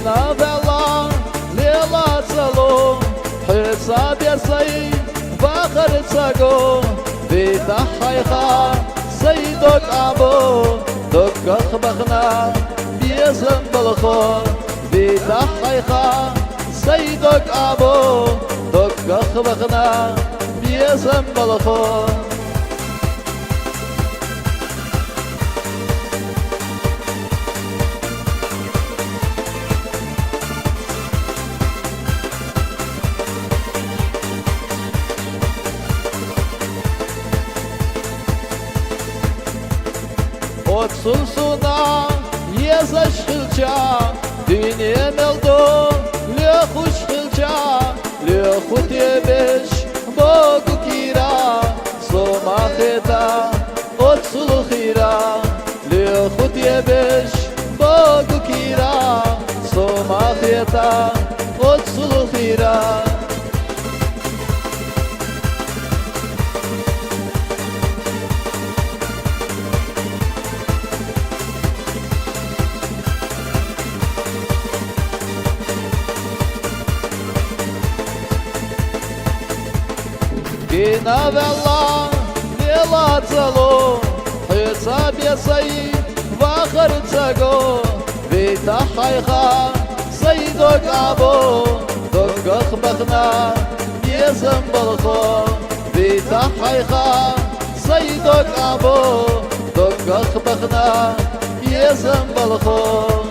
بينا بلا ليلا تلو حساب يا سيد باخر تساقو بيتا حيخا سيدك أبو دك أخبخنا بيزن بالخو بيتا حيخا سيدك أبو دك أخبخنا بيزن بالخو Otsulsuna yezaş hılça Dünya meldo le kuş hılça Le khutye beş bogu kira Somaheta otsul khira Le khutye beş bogu kira Somaheta otsul khira بينا بالله ليلا تلو حساب يا سيد واخر تساقو بيتا حيخا سيدك أبو دك أخبخنا بيزن بالخو بيتا حيخا سيدك أبو دك أخبخنا بيزن بالخو